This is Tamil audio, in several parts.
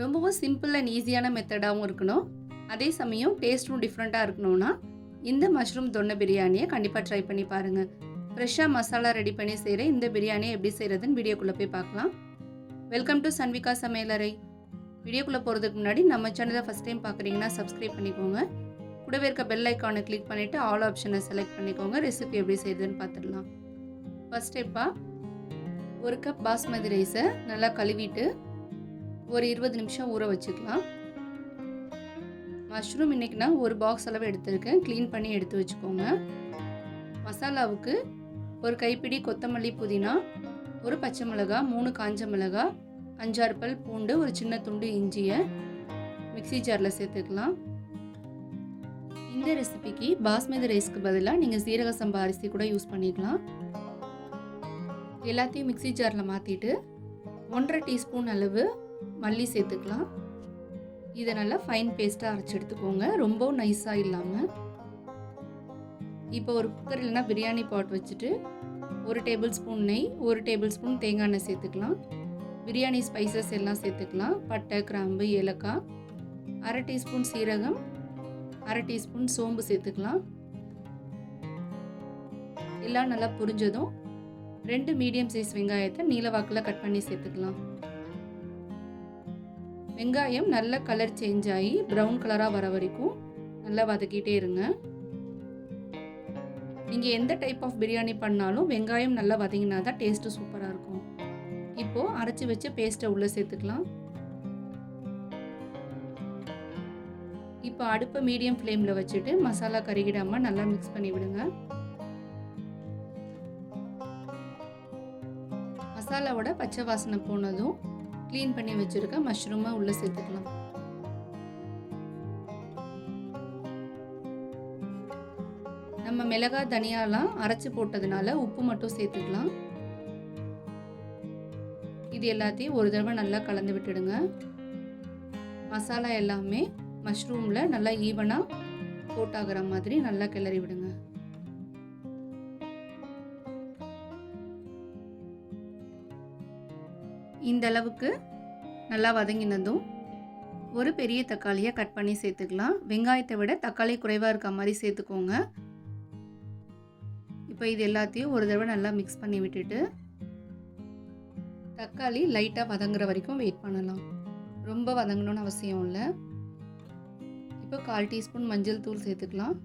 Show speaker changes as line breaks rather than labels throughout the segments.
ரொம்பவும் சிம்பிள் அண்ட் ஈஸியான மெத்தடாகவும் இருக்கணும். அதே சமயம் டேஸ்ட்டும் டிஃப்ரெண்ட்டாக இருக்கணும்னா இந்த மஷ்ரூம் தொன்னை பிரியாணியை கண்டிப்பாக ட்ரை பண்ணி பாருங்கள். ஃப்ரெஷ்ஷாக மசாலா ரெடி பண்ணி செய்கிற இந்த பிரியாணியை எப்படி செய்கிறதுன்னு வீடியோக்குள்ளே போய் பார்க்கலாம். வெல்கம் டு சன்விகா சமையலறை. வீடியோக்குள்ளே போகிறதுக்கு முன்னாடி நம்ம சேனலை ஃபஸ்ட் டைம் பார்க்குறீங்கன்னா சப்ஸ்கிரைப் பண்ணிக்கோங்க. கூடவே இருக்க பெல் ஐக்கானை கிளிக் பண்ணிவிட்டு ஆல் ஆப்ஷனை செலக்ட் பண்ணிக்கோங்க. ரெசிபி எப்படி செய்யுதுன்னு பார்த்துடலாம். ஃபஸ்ட் ஸ்டெப்பாக ஒரு கப் பாஸ்மதி ரைஸை நல்லா கழுவிட்டு ஒரு 20 நிமிஷம் ஊற வச்சுக்கலாம். மஷ்ரூம் இன்றைக்கி நான் ஒரு பாக்ஸ் அளவு எடுத்துருக்கேன். க்ளீன் பண்ணி எடுத்து வச்சுக்கோங்க. மசாலாவுக்கு ஒரு கைப்பிடி கொத்தமல்லி, புதினா, ஒரு பச்சை மிளகாய், 3 காஞ்ச மிளகாய், 5-6 பல் பூண்டு, ஒரு சின்ன துண்டு இஞ்சியை மிக்ஸி ஜாரில் சேர்த்துக்கலாம். இந்த ரெசிபிக்கு பாஸ்மதி ரைஸ்க்கு பதிலாக நீங்கள் சீரக சம்பா அரிசி கூட யூஸ் பண்ணிக்கலாம். எல்லாத்தையும் மிக்ஸி ஜாரில் மாற்றிட்டு 1.5 டீஸ்பூன் அளவு மல்லி சேர்த்துக்கலாம். இதை நல்லா ஃபைன் பேஸ்ட்டாக அரைச்சி எடுத்துக்கோங்க, ரொம்ப நைஸாக இல்லாமல். இப்போ ஒரு குக்கர் இல்லைனா பிரியாணி பாட் வச்சுட்டு 1 டேபிள் ஸ்பூன் நெய், 1 டேபிள் ஸ்பூன் தேங்காய் எண்ணெய் சேர்த்துக்கலாம். பிரியாணி ஸ்பைசஸ் எல்லாம் சேர்த்துக்கலாம். பட்டை, கிராம்பு, ஏலக்காய், 1/2 டீஸ்பூன் சீரகம், 1/2 டீஸ்பூன் சோம்பு சேர்த்துக்கலாம். எல்லாம் நல்லா புரிஞ்சதும் 2 மீடியம் சைஸ் வெங்காயத்தை நீல வாக்கில் கட் பண்ணி சேர்த்துக்கலாம். வெங்காயம் நல்ல கலர் சேஞ்ச் ஆகி ப்ரௌன் கலராக வர வரைக்கும் நல்லா வதக்கிட்டே இருங்க. நீங்கள் எந்த டைப் ஆஃப் பிரியாணி பண்ணாலும் வெங்காயம் நல்லா வதங்கினா தான் டேஸ்ட்டு சூப்பராக இருக்கும். இப்போது அரைச்சி வச்ச பேஸ்ட்டை உள்ளே சேர்த்துக்கலாம். இப்போ அடுப்பை மீடியம் ஃப்ளேமில் வச்சுட்டு மசாலா கருகிடாமல் நல்லா மிக்ஸ் பண்ணி விடுங்க. மசாலாவோட பச்சை வாசனை போனதும் க்ளீன் பண்ணி வச்சுருக்க மஷ்ரூமை உள்ளே சேர்த்துக்கலாம். நம்ம மிளகாய், தனியாலாம் அரைச்சி போட்டதுனால உப்பு மட்டும் சேர்த்துக்கலாம். இது எல்லாத்தையும் ஒரு தடவை நல்லா கலந்து விட்டுடுங்க. மசாலா எல்லாமே மஷ்ரூமில் நல்லா ஈவனாக கோட் ஆகிற மாதிரி நல்லா கிளறி விடுங்க. இந்த அளவுக்கு நல்லா வதங்கினதும் ஒரு பெரிய தக்காளியை கட் பண்ணி சேர்த்துக்கலாம். வெங்காயத்தை விட தக்காளி குறைவாக இருக்க மாதிரி சேர்த்துக்கோங்க. இப்போ இது எல்லாத்தையும் ஒரு தடவை நல்லா மிக்ஸ் பண்ணி விட்டுட்டு தக்காளி லைட்டாக வதங்குற வரைக்கும் வெயிட் பண்ணலாம். ரொம்ப வதங்கணும்னு அவசியம் இல்லை. இப்போ 1/4 டீஸ்பூன் மஞ்சள் தூள் சேர்த்துக்கலாம்.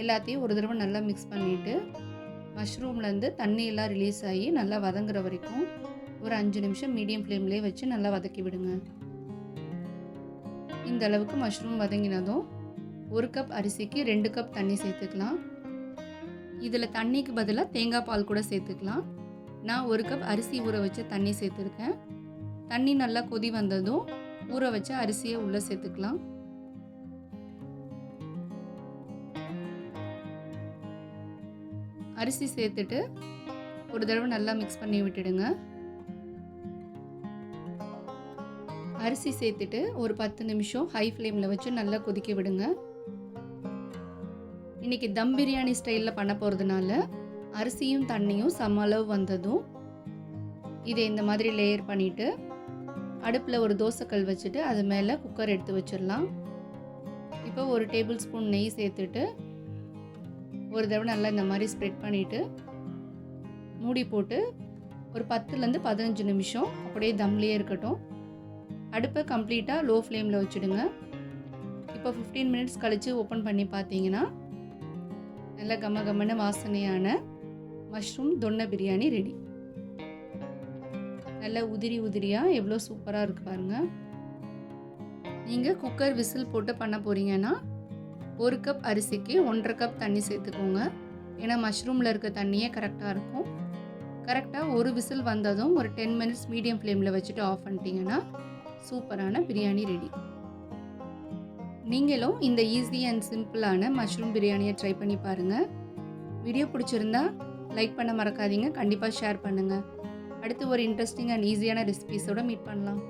எல்லாத்தையும் ஒரு தடவை நல்லா மிக்ஸ் பண்ணிவிட்டு மஷ்ரூம்லேருந்து தண்ணியெல்லாம் ரிலீஸ் ஆகி நல்லா வதங்குற வரைக்கும் ஒரு 5 நிமிஷம் மீடியம் ஃப்ளேம்லேயே வச்சு நல்லா வதக்கி விடுங்க. இந்த அளவுக்கு மஷ்ரூம் வதங்கினதும் 1 கப் அரிசிக்கு 2 கப் தண்ணி சேர்த்துக்கலாம். இதில் தண்ணிக்கு பதிலாக தேங்காய் பால் கூட சேர்த்துக்கலாம். நான் 1 கப் அரிசி ஊற வச்ச தண்ணி சேர்த்துருக்கேன். தண்ணி நல்லா கொதி வந்ததும் ஊற வச்ச அரிசியை உள்ளே சேர்த்துக்கலாம். அரிசி சேர்த்துட்டு ஒரு தடவை நல்லா மிக்ஸ் பண்ணி விட்டுடுங்க. அரிசி சேர்த்துட்டு ஒரு 10 நிமிஷம் ஹை ஃப்ளேமில் வச்சு நல்லா கொதிக்க விடுங்க. இன்றைக்கி தம் பிரியாணி ஸ்டைலில் பண்ண போகிறதுனால அரிசியும் தண்ணியும் சம அளவு வந்ததும் இதை இந்த மாதிரி லேயர் பண்ணிவிட்டு அடுப்பில் ஒரு தோசைக்கல் வச்சுட்டு அது மேலே குக்கர் எடுத்து வச்சிடலாம். இப்போ 1 டேபிள் ஸ்பூன் நெய் சேர்த்துட்டு ஒரு தடவை நல்லா இந்த மாதிரி ஸ்ப்ரெட் பண்ணிவிட்டு மூடி போட்டு ஒரு 10லேருந்து 15 நிமிஷம் அப்படியே தம்லேயே இருக்கட்டும். அடுப்பை கம்ப்ளீட்டாக லோ ஃப்ளேமில் வச்சுடுங்க. இப்போ 15 மினிட்ஸ் கழித்து ஓப்பன் பண்ணி பார்த்தீங்கன்னா நல்ல கமகமன வாசனையான மஷ்ரூம் தொன்னை பிரியாணி ரெடி. நல்ல உதிரி உதிரியாக எவ்வளோ சூப்பராக இருக்குது பாருங்கள். நீங்கள் குக்கர் விசில் போட்டு பண்ண போகிறீங்கன்னா 1 கப் அரிசிக்கு 1.5 கப் தண்ணி சேர்த்துக்கோங்க. ஏன்னா மஷ்ரூமில் இருக்க தண்ணியே கரெக்டாக இருக்கும். கரெக்டாக ஒரு விசில் வந்ததும் ஒரு 10 மினிட்ஸ் மீடியம் ஃப்ளேமில் வச்சுட்டு ஆஃப் பண்ணிட்டீங்கன்னா சூப்பரான பிரியாணி ரெடி. நீங்களும் இந்த ஈஸி அண்ட் சிம்பிளான மஷ்ரூம் பிரியாணியை ட்ரை பண்ணி பாருங்கள். வீடியோ பிடிச்சிருந்தா லைக் பண்ண மறக்காதீங்க. கண்டிப்பாக ஷேர் பண்ணுங்கள். அடுத்து ஒரு இன்ட்ரெஸ்டிங் அண்ட் ஈஸியான ரெசிபீஸோடு மீட் பண்ணலாம்.